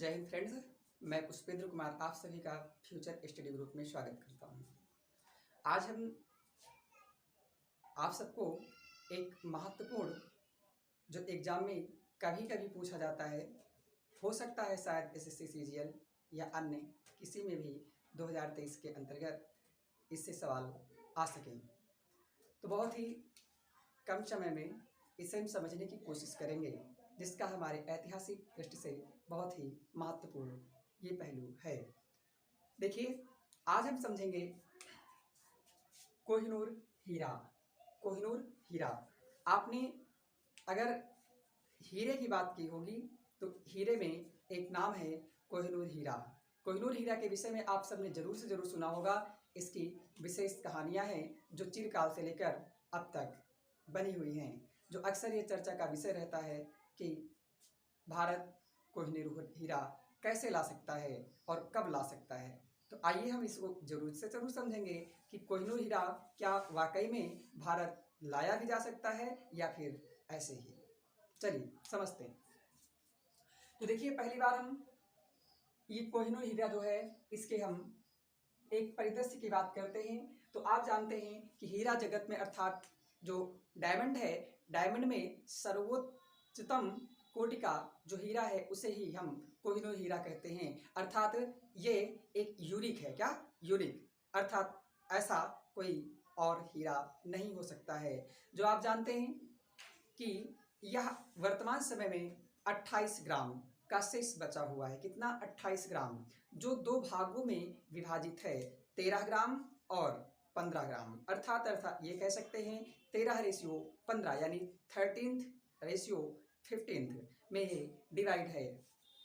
जय हिंद फ्रेंड्स। मैं पुष्पेंद्र कुमार आप सभी का फ्यूचर स्टडी ग्रुप में स्वागत करता हूं। आज हम आप सबको एक महत्वपूर्ण जो एग्ज़ाम में कभी कभी पूछा जाता है, हो सकता है शायद एसएससी सीजीएल या अन्य किसी में भी 2023 के अंतर्गत इससे सवाल आ सकें, तो बहुत ही कम समय में इसे हम समझने की कोशिश करेंगे, जिसका हमारे ऐतिहासिक दृष्टि से बहुत ही महत्वपूर्ण ये पहलू है। देखिए, आज हम समझेंगे कोहिनूर हीरा। कोहिनूर हीरा, आपने अगर हीरे की बात की होगी तो हीरे में एक नाम है कोहिनूर हीरा। कोहिनूर हीरा के विषय में आप सबने जरूर से जरूर सुना होगा। इसकी विशेष कहानियां हैं जो चिरकाल से लेकर अब तक बनी हुई हैं, जो अक्सर ये चर्चा का विषय रहता है कि भारत कोहिनूर हीरा कैसे ला सकता है और कब ला सकता है। तो आइए हम इसको जरूर से जरूर समझेंगे कि कोहिनूर हीरा क्या वाकई में भारत लाया भी जा सकता है या फिर ऐसे ही। चलिए समझते हैं। तो देखिए, पहली बार हम ये कोहिनूर हीरा जो है इसके हम एक परिदृश्य की बात करते हैं। तो आप जानते हैं कि हीरा जगत में अर्थात जो डायमंड है, डायमंड में सर्वोच्चतम कोटि का जो हीरा है उसे ही हम कोहिनूर हीरा कहते हैं। अर्थात ये एक यूनिक है। क्या? यूनिक, अर्थात ऐसा कोई और हीरा नहीं हो सकता है। जो आप जानते हैं कि यह वर्तमान समय में 28 ग्राम का शेष बचा हुआ है। कितना? 28 ग्राम, जो दो भागों में विभाजित है, 13 ग्राम और 15 ग्राम। अर्थात ये कह सकते हैं 13:15 यानी 13:15 में ये डिवाइड है।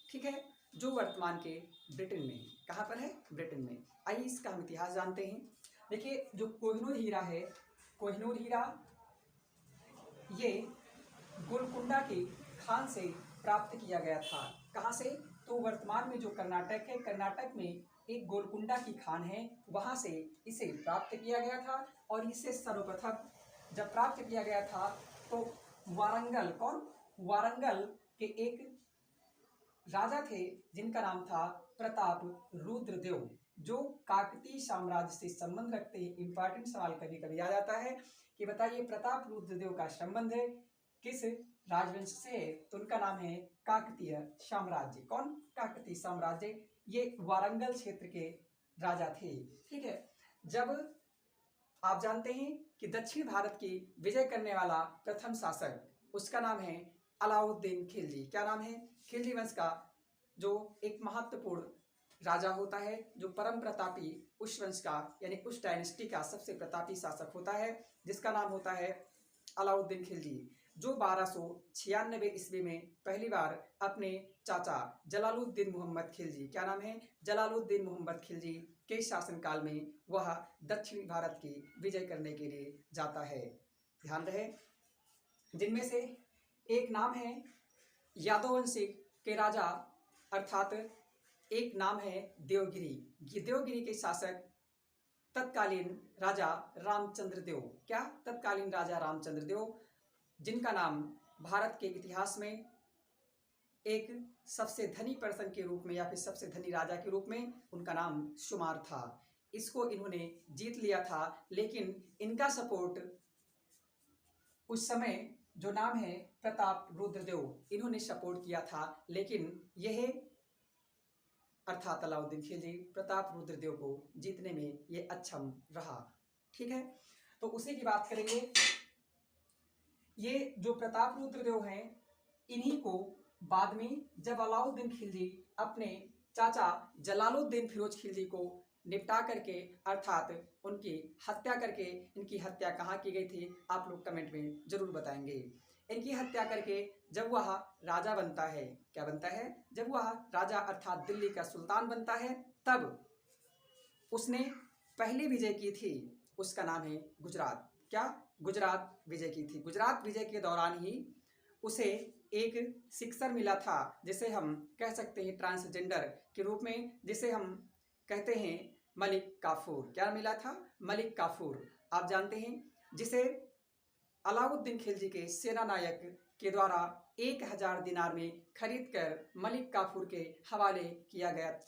ठीक है, जो वर्तमान के ब्रिटेन में, कहाँ पर है? ब्रिटेन में। आइए इसका हम इतिहास जानते हैं। देखिए, जो कोहिनूर हीरा है, कोहिनूर हीरा ये गोलकुंडा की खान से प्राप्त किया गया था। कहाँ से? तो वर्तमान में जो कर्नाटक है, कर्नाटक में एक गोलकुंडा की खान है, वहाँ से इसे प्राप्त किया गया था। और इसे सर्वप्रथम जब प्राप्त किया गया था तो वारंगल, कौन? वारंगल के एक राजा थे जिनका नाम था प्रताप रुद्रदेव, जो काकतीय साम्राज्य से संबंध रखते हैं। इंपॉर्टेंट सवाल कभी कभी आ जाता है कि बताइए प्रताप रुद्रदेव का संबंध है किस राजवंश से है? तो उनका नाम है काकतीय साम्राज्य। कौन? काकतीय साम्राज्य। ये वारंगल क्षेत्र के राजा थे। ठीक है, जब आप जानते हैं कि दक्षिण भारत की विजय करने वाला प्रथम शासक, उसका नाम है अलाउद्दीन खिलजी। क्या नाम है? खिलजी वंश का जो एक महत्वपूर्ण राजा होता है, जो परम प्रतापी उस वंश का यानी उस डायनेस्टी का सबसे प्रतापी शासक होता है, जिसका नाम होता है अलाउद्दीन खिलजी, जो 1296 ईस्वी में पहली बार अपने चाचा जलालुद्दीन मोहम्मद खिलजी, क्या नाम है? जलालुद्दीन मोहम्मद खिलजी के शासनकाल में वह दक्षिणी भारत की विजय करने के लिए जाता है। ध्यान रहे, जिनमें से एक नाम है यादव वंश के राजा, अर्थात एक नाम है देवगिरी। देवगिरी के शासक तत्कालीन राजा रामचंद्र देव। क्या? तत्कालीन राजा रामचंद्र देव, जिनका नाम भारत के इतिहास में एक सबसे धनी पर्सन के रूप में या फिर सबसे धनी राजा के रूप में उनका नाम शुमार था। इसको इन्होंने जीत लिया था, लेकिन इनका सपोर्ट उस समय जो नाम है प्रताप रुद्रदेव, इन्होंने सपोर्ट किया था, लेकिन यह अर्थात अलाउद्दीन खिलजी प्रताप रुद्रदेव को जीतने में ये अक्षम रहा। ठीक है, तो उसी की बात करेंगे। ये जो प्रताप रुद्रदेव हैं, इन्हीं को बाद में जब अलाउद्दीन खिलजी अपने चाचा जलालुद्दीन फिरोज खिलजी को निपटा करके, अर्थात उनकी हत्या करके, इनकी हत्या कहाँ की गई थी आप लोग कमेंट में जरूर बताएंगे। इनकी हत्या करके जब वह राजा बनता है, क्या बनता है? जब वह राजा अर्थात दिल्ली का सुल्तान बनता है, तब उसने पहली विजय की थी, उसका नाम है गुजरात। क्या? गुजरात विजय की थी। गुजरात विजय के दौरान ही उसे एक सिक्सर मिला था, जिसे हम कह सकते हैं ट्रांसजेंडर के रूप में, जिसे हम कहते हैं मलिक काफूर। क्या मिला था? मलिक काफूर। आप जानते हैं, जिसे अलाउद्दीन खिलजी के सेना नायक के द्वारा 1000 दिनार में खरीद कर मलिक काफूर के हवाले किया गया।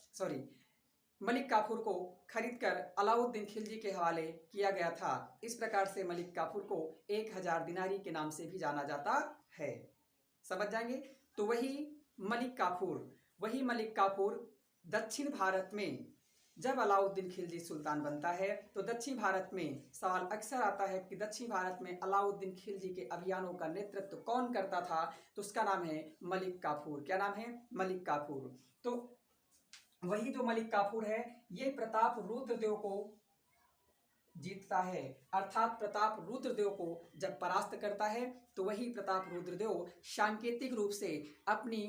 मलिक काफूर को खरीदकर अलाउद्दीन खिलजी के हवाले किया गया था। इस प्रकार से मलिक काफूर को 1000 दिनारी के नाम से भी जाना जाता है। समझ जाएंगे। तो वही मलिक काफूर दक्षिण भारत में जब अलाउद्दीन खिलजी सुल्तान बनता है तो दक्षिण भारत में सवाल अक्सर आता है कि दक्षिण भारत में अलाउद्दीन खिलजी के अभियानों का नेतृत्व कौन करता था, तो उसका नाम है मलिक काफूर। क्या नाम है? मलिक काफूर। तो वही जो मलिक काफूर है ये प्रताप रुद्रदेव को जीतता है, अर्थात प्रताप रुद्रदेव को जब परास्त करता है तो वही प्रताप रुद्रदेव सांकेतिक रूप से अपनी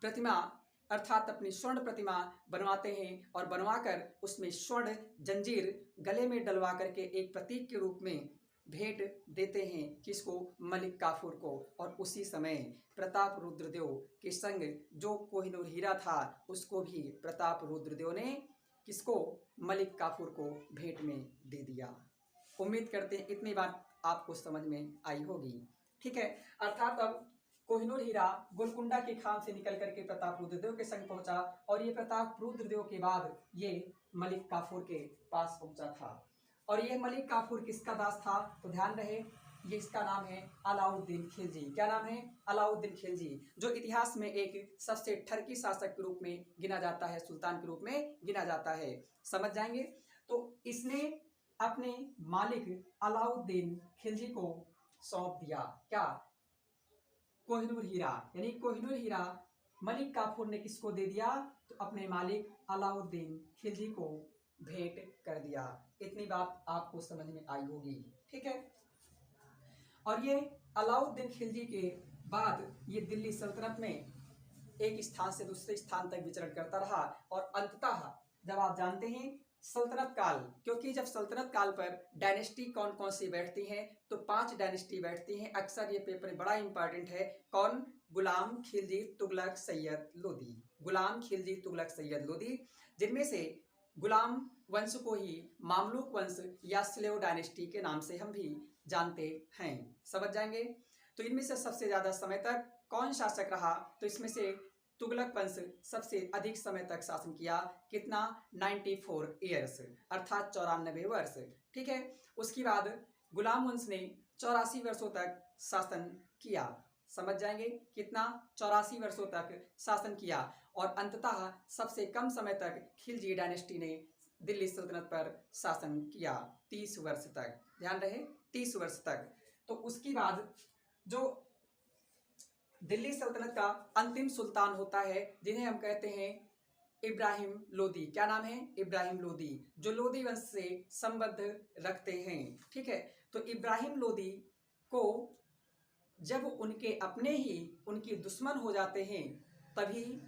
प्रतिमा अर्थात अपनी स्वर्ण प्रतिमा बनवाते हैं और बनवाकर उसमें स्वर्ण जंजीर गले में डलवा करके एक प्रतीक के रूप में भेंट देते हैं। किसको? मलिक काफूर को। और उसी समय प्रताप रुद्रदेव के संग जो कोहिनूर हीरा था उसको भी प्रताप रुद्रदेव ने किसको? मलिक काफूर को भेंट में दे दिया। उम्मीद करते हैं इतनी बात आपको समझ में आई होगी। ठीक है। अर्थात अब कोहिनूर हीरा गोलकुंडा की खान से निकल करके प्रताप रुद्रदेव के संग पहुंचा और ये प्रताप रुद्रदेव के बाद ये मलिक काफूर के पास पहुंचा था। और ये मलिक काफूर किसका दास था? तो ध्यान रहे ये इसका नाम है अलाउद्दीन खिलजी। क्या नाम है? अलाउद्दीन खिलजी, जो इतिहास में एक सबसे ठरकी शासक के रूप में गिना जाता है, सुल्तान के रूप में गिना जाता है। समझ जाएंगे। तो इसने अपने मालिक अलाउद्दीन खिलजी को सौंप दिया। क्या? कोहिनूर हीरा। यानी कोहिनूर हीरा मलिक काफूर ने किसको दे दिया? तो अपने मालिक अलाउद्दीन खिलजी को भेंट कर दिया। इतनी बात आपको समझ में आई होगी। ठीक है। और ये अलाउद्दीन खिलजी के बाद ये दिल्ली सल्तनत में एक स्थान से दूसरे स्थान तक विचरण करता रहा और अंततः जब आप जानते हैं सल्तनत काल, क्योंकि जब सल्तनत काल पर डायनेस्टी कौन कौन सी बैठती हैं तो 5 डायनेस्टी बैठती हैं। अक्सर ये पेपर बड़ा इंपॉर्टेंट है। कौन? गुलाम, खिलजी, तुगलक, सैयद, लोदी। गुलाम, खिलजी, तुगलक, सैयद, लोदी। जिनमें से गुलाम वंश को ही मामलुक वंश या स्लेव डायनेस्टी के नाम से हम भी जानते हैं। समझ जाएंगे। तो इनमें से सबसे ज्यादा समय तक कौन शासक रहा? तो इसमें से तुगलक वंश सबसे अधिक समय तक शासन किया। कितना? 94 ईयर्स, अर्थात 94 वर्ष। ठीक है। उसके बाद गुलाम वंश ने 84 वर्षों तक शासन किया। समझ जाएंगे। कितना? 84 वर्षों तक शासन किया। और अंततः सबसे कम समय तक खिलजी डायनेस्टी ने दिल्ली सल्तनत पर शासन किया, 30 वर्ष तक। ध्यान रहे, 30 वर्ष तक। तो उसके बाद जो दिल्ली सल्तनत का अंतिम सुल्तान होता है जिन्हें हम कहते हैं इब्राहिम लोदी। क्या नाम है? इब्राहिम लोदी, जो लोदी वंश से संबंध रखते हैं। ठीक है। तो इब्राहिम लोदी को जब उनके अपने ही उनकी दुश्मन हो जाते हैं तभी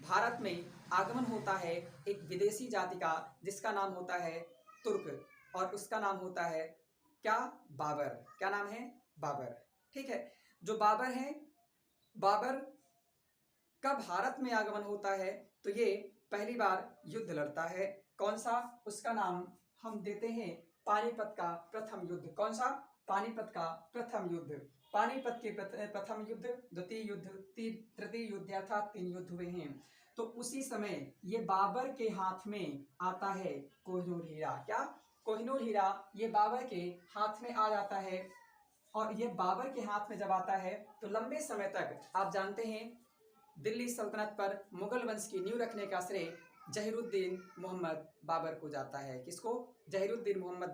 भारत में आगमन होता है एक विदेशी जाति का जिसका नाम होता है तुर्क, और उसका नाम होता है क्या? बाबर। क्या नाम है? बाबर। ठीक है। जो बाबर है, बाबर का भारत में आगमन होता है तो ये पहली बार युद्ध लड़ता है। कौन सा? उसका नाम हम देते हैं पानीपत का प्रथम युद्ध। कौन सा? पानीपत का प्रथम युद्ध। पानीपत के प्रथम युद्ध, द्वितीय युद्ध, तृतीय युद्ध, अर्थात 3 युद्ध हुए हैं। तो उसी समय ये बाबर के हाथ में आता है कोहिनूर हीरा। क्या? कोहिनूर हीरा ये बाबर के हाथ में आ जाता है। और ये बाबर के हाथ में जब आता है तो लंबे समय तक आप जानते हैं दिल्ली सल्तनत पर मुगल वंश की नींव रखने का श्रेय जहीरुद्दीन मोहम्मद बाबर को जाता है। किसको? जहीरुद्दीन मोहम्मद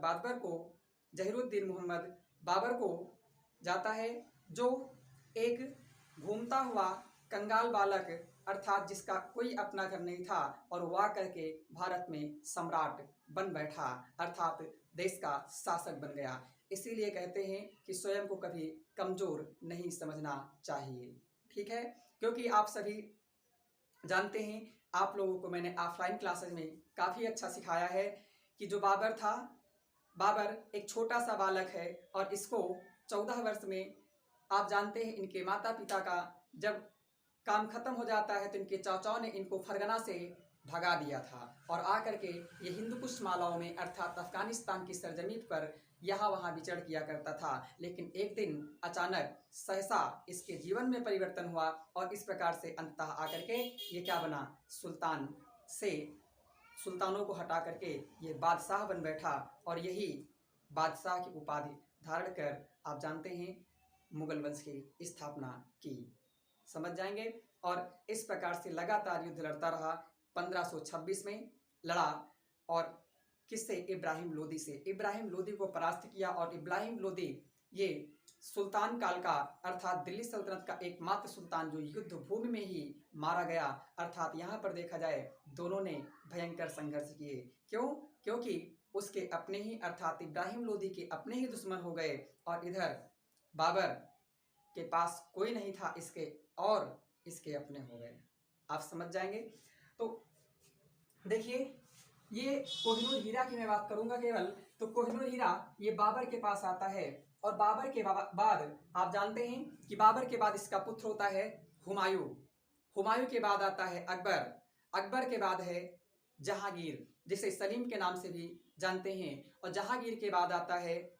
बाबर को जाता है, जो एक घूमता हुआ कंगाल बालक अर्थात जिसका कोई अपना घर नहीं था और वो आकर के भारत में सम्राट बन बैठा, अर्थात देश का शासक बन गया। इसीलिए कहते हैं कि स्वयं को कभी कमजोर नहीं समझना चाहिए। ठीक है। क्योंकि आप सभी जानते हैं, आप लोगों को मैंने ऑफलाइन क्लासेस में काफ़ी अच्छा सिखाया है कि जो बाबर था, बाबर एक छोटा सा बालक है और इसको 14 वर्ष में आप जानते हैं इनके माता पिता का जब काम खत्म हो जाता है तो इनके चाचाओं ने इनको फरगना से भगा दिया था और आकर के ये हिंदू कुश मालाओं में अर्थात अफगानिस्तान की सरजमीन पर यहाँ वहाँ विचरण किया करता था। लेकिन एक दिन अचानक सहसा इसके जीवन में परिवर्तन हुआ और इस प्रकार से अंततः आकर के ये क्या बना, सुल्तान से सुल्तानों को हटा करके ये बादशाह बन बैठा और यही बादशाह की उपाधि धारण कर आप जानते हैं मुगल वंश की स्थापना की। समझ जाएंगे। और इस प्रकार से लगातार युद्ध लड़ता रहा। 1526 में लड़ा और किससे, इब्राहिम लोदी से। इब्राहिम लोदी को परास्त किया और इब्राहिम लोदी ये सुल्तान काल का अर्थात दिल्ली सल्तनत का एकमात्र सुल्तान जो युद्ध भूमि में ही मारा गया। अर्थात यहाँ पर देखा जाए दोनों ने भयंकर संघर्ष किए। क्यों? क्योंकि उसके अपने ही अर्थात इब्राहिम लोदी के अपने ही दुश्मन हो गए और इधर बाबर के पास कोई नहीं था इसके और इसके अपने हो गए। आप समझ जाएंगे। तो देखिए ये कोहिनूर हीरा की मैं बात करूंगा केवल। तो कोहिनूर हीरा ये बाबर के पास आता है और बाबर के बाद आप जानते हैं कि बाबर के बाद इसका पुत्र होता है हुमायूं। हुमायूं के बाद आता है अकबर। अकबर के बाद है जहांगीर जिसे सलीम के नाम से भी जानते हैं। और जहांगीर के बाद आता है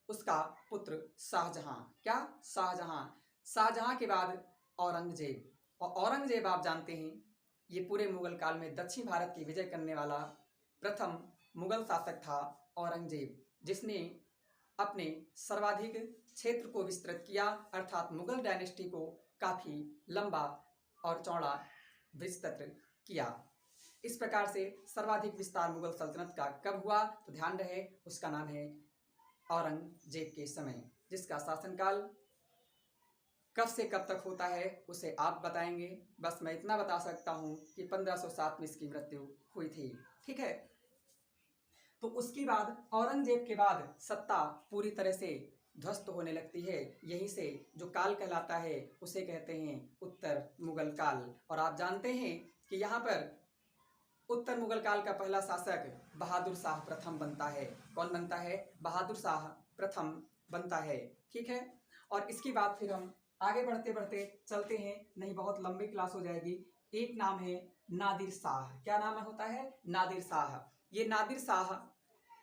उसका पुत्र शाहजहां। क्या? शाहजहां। शाहजहां के बाद औरंगजेब। और औरंगजेब आप जानते हैं ये पूरे मुगल काल में दक्षिण भारत की विजय करने वाला प्रथम मुगल शासक था औरंगजेब, जिसने अपने सर्वाधिक क्षेत्र को विस्तृत किया अर्थात मुगल डायनेस्टी को काफी लंबा और चौड़ा विस्तृत किया। इस प्रकार से सर्वाधिक विस्तार मुगल सल्तनत का कब हुआ? तो ध्यान रहे उसका नाम है औरंगजेब के समय, जिसका शासनकाल कब से कब तक होता है उसे आप बताएंगे। बस मैं इतना बता सकता हूं कि 1507 में इसकी मृत्यु हुई थी। ठीक है। तो उसके बाद औरंगजेब के बाद सत्ता पूरी तरह से ध्वस्त होने लगती है। यहीं से जो काल कहलाता है उसे कहते हैं उत्तर मुगल काल। और आप जानते हैं कि यहाँ पर उत्तर मुगल काल का पहला शासक बहादुर शाह प्रथम बनता है। कौन बनता है? बहादुर शाह प्रथम बनता है। ठीक है। और इसकी बात फिर हम आगे बढ़ते बढ़ते चलते हैं, नहीं बहुत लंबी क्लास हो जाएगी। एक नाम है नादिर शाह। क्या नाम होता है? नादिर शाह। ये नादिर शाह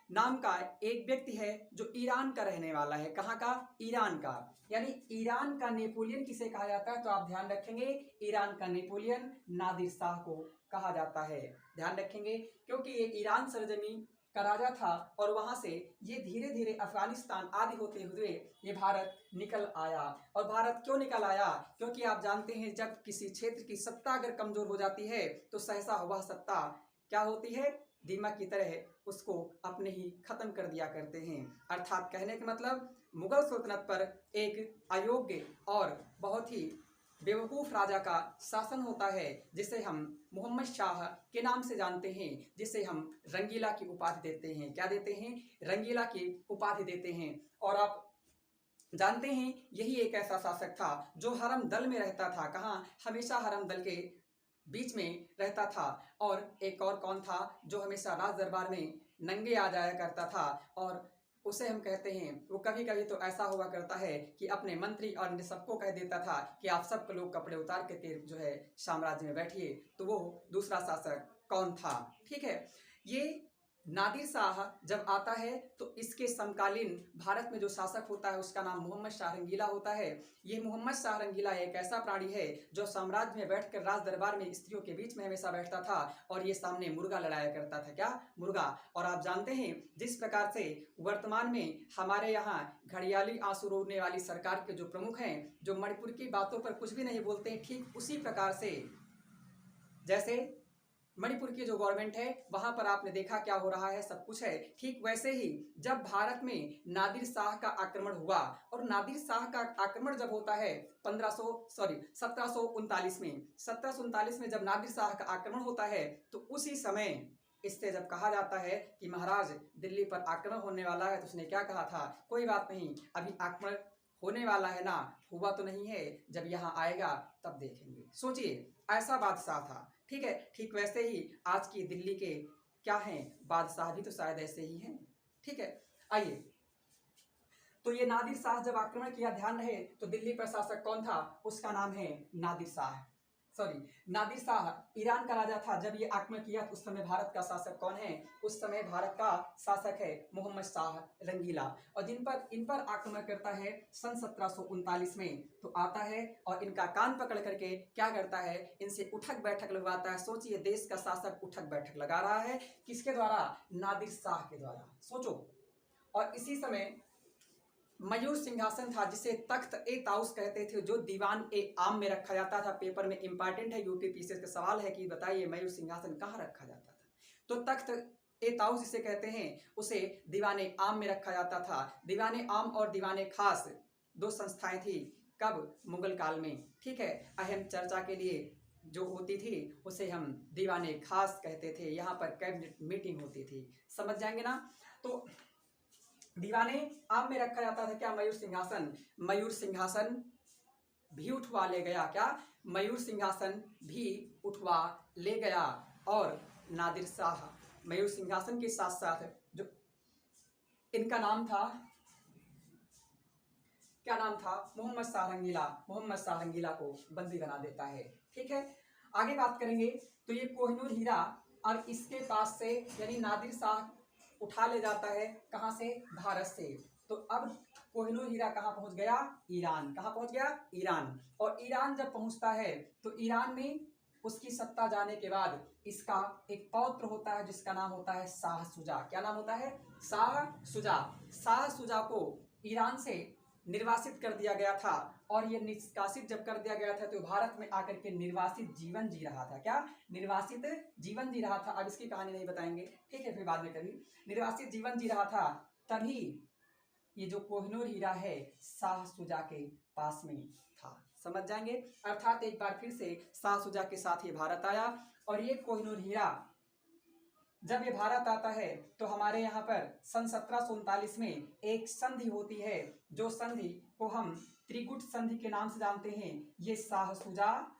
नाम का एक व्यक्ति है जो ईरान का रहने वाला है। कहाँ का? ईरान का। यानी ईरान का नेपोलियन किसे कहा जाता है? तो आप ध्यान रखेंगे ईरान का नेपोलियन नादिर शाह को कहा जाता है। ध्यान रखेंगे क्योंकि ये ईरान सरजमी का राजा था और वहां से ये धीरे धीरे अफगानिस्तान आदि होते हुए ये भारत निकल आया। और भारत क्यों निकल आया? क्योंकि आप जानते हैं जब किसी क्षेत्र की सत्ता अगर कमजोर हो जाती है तो सहसा वह सत्ता क्या होती है? दीमक की तरह उसको अपने ही खत्म कर दिया करते हैं। अर्थात कहने का मतलब मुगल सल्तनत पर एक अयोग्य और बहुत ही बेवकूफ राजा का शासन होता है जिसे हम मोहम्मद शाह के नाम से जानते हैं, जिसे हम रंगीला की उपाधि देते हैं। क्या देते हैं? रंगीला की उपाधि देते हैं। और आप जानते हैं यही एक ऐसा शासक था जो हरम दल में रहता था। कहाँ? हमेशा हरम दल के बीच में रहता था। और एक और कौन था जो हमेशा राज दरबार में नंगे आ जाया करता था और उसे हम कहते हैं, वो कभी कभी तो ऐसा हुआ करता है कि अपने मंत्री और सबको कह देता था कि आप सब लोग कपड़े उतार के जो है साम्राज्य में बैठिए। तो वो दूसरा शासक कौन था? ठीक है। ये नादिर शाह जब आता है तो इसके समकालीन भारत में जो शासक होता है उसका नाम मोहम्मद शाह रंगीला होता है। ये मोहम्मद शाह रंगीला एक ऐसा प्राणी है जो साम्राज्य में बैठकर राज दरबार में स्त्रियों के बीच में हमेशा बैठता था और ये सामने मुर्गा लड़ाया करता था। क्या? मुर्गा। और आप जानते हैं जिस प्रकार से वर्तमान में हमारे यहाँ घड़ियाली आंसू रोने वाली सरकार के जो प्रमुख हैं, जो मणिपुर की बातों पर कुछ भी नहीं बोलते हैं, ठीक उसी प्रकार से जैसे मणिपुर की जो गवर्नमेंट है वहां पर आपने देखा क्या हो रहा है, सब कुछ है। ठीक वैसे ही जब भारत में नादिर शाह का आक्रमण हुआ और नादिर शाह का आक्रमण जब होता है 1739 में जब नादिर शाह का आक्रमण होता है तो उसी समय इससे जब कहा जाता है कि महाराज दिल्ली पर आक्रमण होने वाला है तो उसने क्या कहा था? कोई बात नहीं, अभी आक्रमण होने वाला है ना, हुआ तो नहीं है, जब यहाँ आएगा तब देखेंगे। सोचिए ऐसा बादशाह था। ठीक है। ठीक वैसे ही आज की दिल्ली के क्या हैं बादशाह भी तो शायद ऐसे ही हैं। ठीक है। आइए, तो ये नादिर शाह जब आक्रमण किया, ध्यान रहे तो दिल्ली पर शासक कौन था? उसका नाम है नादिर शाह। सॉरी, नादिर शाह ईरान का राजा था। जब ये आक्रमण किया तो उस समय भारत का शासक कौन है? उस समय भारत का शासक है मोहम्मद शाह रंगीला। और इन पर आक्रमण करता है सन 1739 में तो आता है और इनका कान पकड़ करके क्या करता है? इनसे उठक बैठक लगवाता है। सोचिए, देश का शासक उठक बैठक लगा रहा है किसके द्वारा? नादिर शाह के द्वारा। सोचो। और इसी समय मयूर सिंहासन था जिसे तख्त ए ताउस कहते थे, जो दीवान ए आम में रखा जाता था। पेपर में इंपॉर्टेंट है, यूपीपीसीएस का सवाल है कि बताइए मयूर सिंहासन कहाँ रखा जाता था? तो तख्त ए ताउस जिसे कहते हैं उसे दीवान ए आम में रखा जाता था। दीवान ए आम और दीवान ए खास दो संस्थाएं थी। कब? मुगल काल में। ठीक है, अहम चर्चा के लिए जो होती थी उसे हम दीवान ए खास कहते थे। यहाँ पर कैबिनेट मीटिंग होती थी। समझ जाएंगे ना? तो दीवाने आम में रखा जाता था क्या? मयूर सिंहासन। मयूर सिंहासन भी उठवा ले गया। क्या? मयूर सिंहासन भी उठवा ले गया। और नादिर शाह मयूर सिंहासन के साथ साथ जो इनका नाम था, क्या नाम था? मोहम्मद शाह रंगीला। मोहम्मद शाह रंगीला को बंदी बना देता है। ठीक है, आगे बात करेंगे। तो ये कोहिनूर हीरा और इसके पास से यानी नादिर शाह उठा ले जाता है। कहाँ से? भारत से। तो अब कोहिनूर हीरा कहाँ पहुंच गया? ईरान। कहाँ पहुंच गया? ईरान। और ईरान जब पहुंचता है तो ईरान में उसकी सत्ता जाने के बाद इसका एक पौत्र होता है जिसका नाम होता है शाह शुजा। क्या नाम होता है? शाह शुजा। शाह शुजा को ईरान से निर्वासित कर दिया गया था। और ये निष्कासित जब कर दिया गया था तो भारत में आकर के निर्वासित जीवन जी रहा था। क्या? निर्वासित जीवन जी रहा था। अब इसकी कहानी नहीं बताएंगे, ठीक है, फिर बाद में कभी। निर्वासित जीवन जी रहा था, तभी ये जो कोहिनूर हीरा है शाह शुजा के पास में था। समझ जाएंगे? अर्थात एक बार फिर से शाह शुजा के साथ ये भारत आया। और ये कोहिनूर हीरा जब ये भारत आता है तो हमारे यहाँ पर सन 1739 में एक संधि होती है, जो संधि को हम त्रिकुट संधि के नाम से जानते हैं। ये शाह शुजा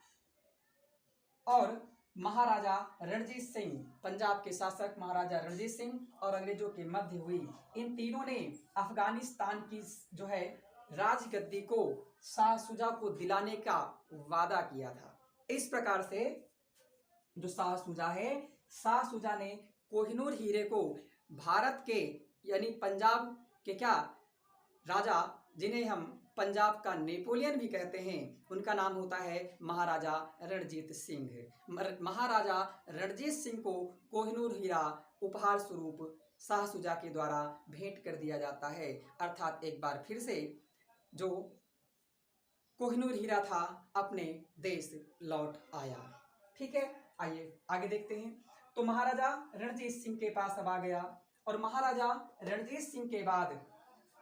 और महाराजा रणजीत सिंह, पंजाब के शासक महाराजा रणजीत सिंह और अंग्रेजों के मध्य हुई। इन तीनों ने अफगानिस्तान की जो है राजगद्दी को शाह शुजा को दिलाने का वादा किया था। इस प्रकार से जो शाह शुजा है, शाह शुजा ने कोहिनूर हीरे को भारत के यानी पंजाब के क्या राजा, जिन्हें हम पंजाब का नेपोलियन भी कहते हैं, उनका नाम होता है महाराजा रणजीत सिंह। महाराजा रणजीत सिंह को कोहिनूर हीरा उपहार स्वरूप शाह शुजा के द्वारा भेंट कर दिया जाता है। अर्थात एक बार फिर से जो कोहिनूर हीरा था अपने देश लौट आया। ठीक है, आइए आगे देखते हैं। तो महाराजा रणजीत सिंह के पास अब आ गया। और महाराजा रणजीत सिंह के बाद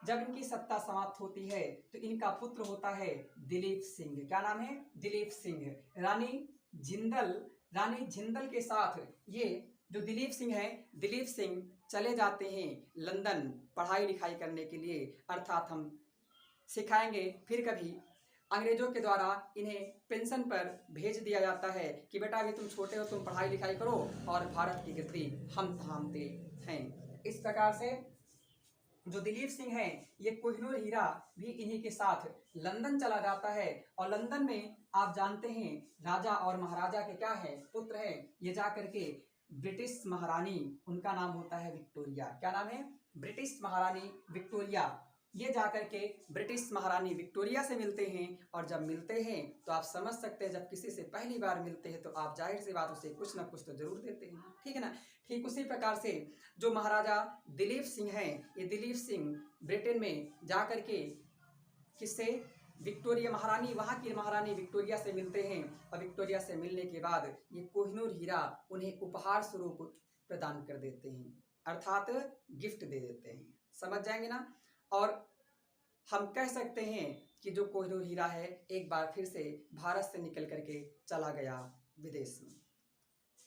जब इनकी सत्ता समाप्त होती है तो इनका पुत्र होता है दिलीप सिंह। क्या नाम है? दिलीप सिंह। रानी जिंदल के साथ ये जो दिलीप सिंह है, दिलीप सिंह चले जाते हैं लंदन पढ़ाई लिखाई करने के लिए। अर्थात हम सिखाएंगे फिर कभी। अंग्रेजों के द्वारा इन्हें पेंशन पर भेज दिया जाता है कि बेटा अभी तुम छोटे हो, तुम पढ़ाई लिखाई करो और भारत की गद्दी हम थामते हैं। इस प्रकार से जो दिलीप सिंह है, ये कोहिनूर हीरा भी इन्हीं के साथ लंदन चला जाता है। और लंदन में आप जानते हैं राजा और महाराजा के क्या है? पुत्र है। ये जा करके ब्रिटिश महारानी, उनका नाम होता है विक्टोरिया। क्या नाम है? ब्रिटिश महारानी विक्टोरिया। ये जाकर के ब्रिटिश महारानी विक्टोरिया से मिलते हैं। और जब मिलते हैं तो आप समझ सकते हैं, जब किसी से पहली बार मिलते हैं तो आप जाहिर सी बात उसे कुछ ना कुछ तो जरूर देते हैं, ठीक है ना। ठीक उसी प्रकार से जो महाराजा दिलीप सिंह हैं, ये दिलीप सिंह ब्रिटेन में जाकर के किससे? विक्टोरिया महारानी, वहाँ की महारानी विक्टोरिया से मिलते हैं। और विक्टोरिया से मिलने के बाद ये कोहिनूर हीरा उन्हें उपहार स्वरूप प्रदान कर देते हैं, अर्थात गिफ्ट दे देते हैं। समझ जाएंगे ना। और हम कह सकते हैं कि जो कोहिनूर हीरा है एक बार फिर से भारत से निकल करके चला गया विदेश में।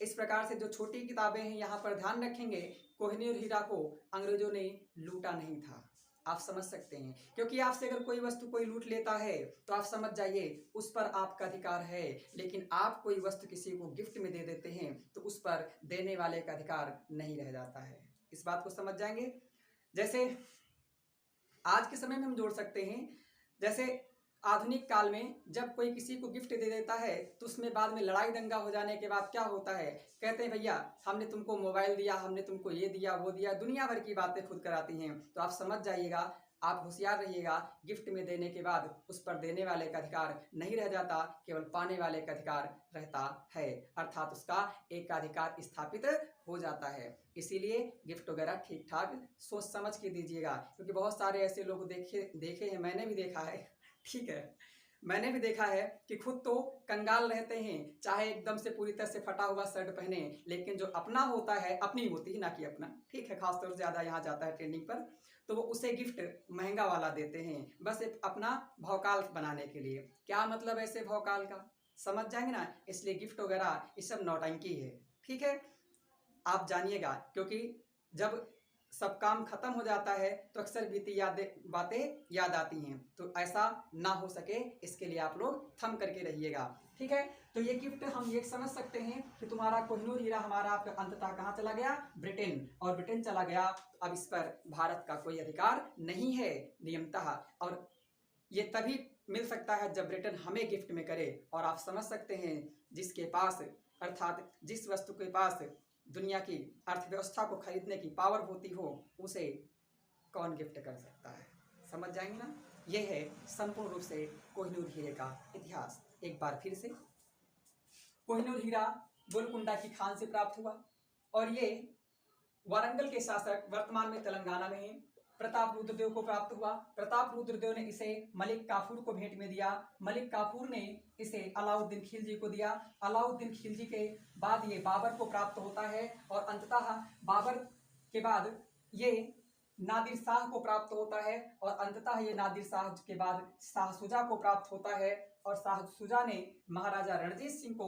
इस प्रकार से जो छोटी किताबें हैं यहाँ पर ध्यान रखेंगे, कोहिनूर हीरा को अंग्रेजों ने लूटा नहीं था। आप समझ सकते हैं, क्योंकि आपसे अगर कोई वस्तु कोई लूट लेता है तो आप समझ जाइए उस पर आपका अधिकार है। लेकिन आप कोई वस्तु किसी को गिफ्ट में दे देते हैं तो उस पर देने वाले का अधिकार नहीं रह जाता है। इस बात को समझ जाएंगे। जैसे आज के समय में हम जोड़ सकते हैं, जैसे आधुनिक काल में जब कोई किसी को गिफ्ट दे देता है तो उसमें बाद में लड़ाई दंगा हो जाने के बाद क्या होता है, कहते हैं भैया हमने तुमको मोबाइल दिया, हमने तुमको ये दिया वो दिया, दुनिया भर की बातें खुद कराती हैं। तो आप समझ जाइएगा, आप होशियार रहिएगा, गिफ्ट में देने के बाद उस पर देने वाले का अधिकार नहीं रह जाता, केवल पाने वाले का अधिकार रहता है, अर्थात उसका एकाधिकार स्थापित हो जाता है। इसीलिए गिफ्ट वगैरह ठीक ठाक सोच समझ के दीजिएगा, क्योंकि बहुत सारे ऐसे लोग देखे हैं, मैंने भी देखा है, ठीक है, मैंने भी देखा है कि खुद तो कंगाल रहते हैं, चाहे एकदम से पूरी तरह से फटा हुआ शर्ट पहने, लेकिन जो अपना होता है, अपनी होती है ना कि अपना, ठीक है, खासतौर से ज़्यादा यहाँ जाता है ट्रेंडिंग पर, तो वो उसे गिफ्ट महंगा वाला देते हैं, बस एक अपना भौकाल बनाने के लिए। क्या मतलब ऐसे भौकाल का, समझ जाएंगे ना। इसलिए गिफ्ट वगैरह ये सब नौटंकी है, ठीक है, आप जानिएगा, क्योंकि जब सब काम खत्म हो जाता है तो अक्सर बीती बातें याद आती हैं, तो ऐसा ना हो सके इसके लिए आप लोग थम करके रहिएगा, ठीक है। तो ये गिफ्ट हम ये समझ सकते हैं कि तुम्हारा कोहिनूर हीरा हमारा अंततः कहाँ चला गया, ब्रिटेन, और ब्रिटेन चला गया, अब इस पर भारत का कोई अधिकार नहीं है नियमतः, और ये तभी मिल सकता है जब ब्रिटेन हमें गिफ्ट में करे। और आप समझ सकते हैं जिसके पास, अर्थात जिस वस्तु के पास दुनिया की अर्थव्यवस्था को खरीदने की पावर होती हो, उसे कौन गिफ्ट कर सकता है, समझ जाएंगे ना। यह है संपूर्ण रूप से कोहिनूर हीरे का इतिहास। एक बार फिर से, कोहिनूर हीरा गोलकुंडा की खान से प्राप्त हुआ, और ये वारंगल के शासक वर्तमान में तेलंगाना में हैं, प्रताप रुद्रदेव को प्राप्त हुआ। प्रताप रुद्रदेव ने इसे मलिक काफूर को भेंट में दिया, मलिक काफूर ने इसे अलाउद्दीन खिलजी को दिया, अलाउद्दीन खिलजी के बाद ये बाबर को प्राप्त होता है, और अंततः बाबर के बाद ये नादिर शाह को प्राप्त होता है, और अंततः ये नादिर शाह के बाद शाह शुजा को प्राप्त होता है, और शाह शुजा ने महाराजा रणजीत सिंह को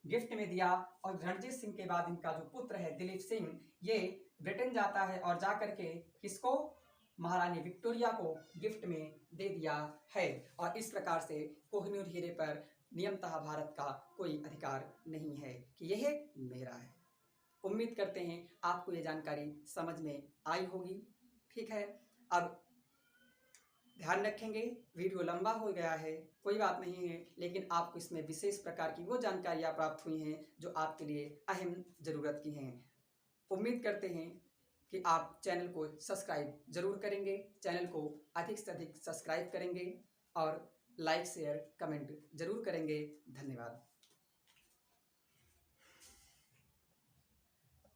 गिफ्ट में दिया, और रणजीत सिंह के बाद इनका जो पुत्र है दिलीप सिंह, ये ब्रिटेन जाता है और जा करके किसको, महारानी विक्टोरिया को गिफ्ट में दे दिया है। और इस प्रकार से कोहिनूर हीरे पर नियमतः भारत का कोई अधिकार नहीं है कि यह मेरा है। उम्मीद करते हैं आपको ये जानकारी समझ में आई होगी, ठीक है। अब ध्यान रखेंगे, वीडियो लंबा हो गया है, कोई बात नहीं है, लेकिन आपको इसमें विशेष प्रकार की वो जानकारियाँ प्राप्त हुई हैं जो आपके लिए अहम ज़रूरत की हैं। उम्मीद करते हैं कि आप चैनल को सब्सक्राइब जरूर करेंगे, चैनल को अधिक से अधिक सब्सक्राइब करेंगे, और लाइक शेयर कमेंट जरूर करेंगे। धन्यवाद।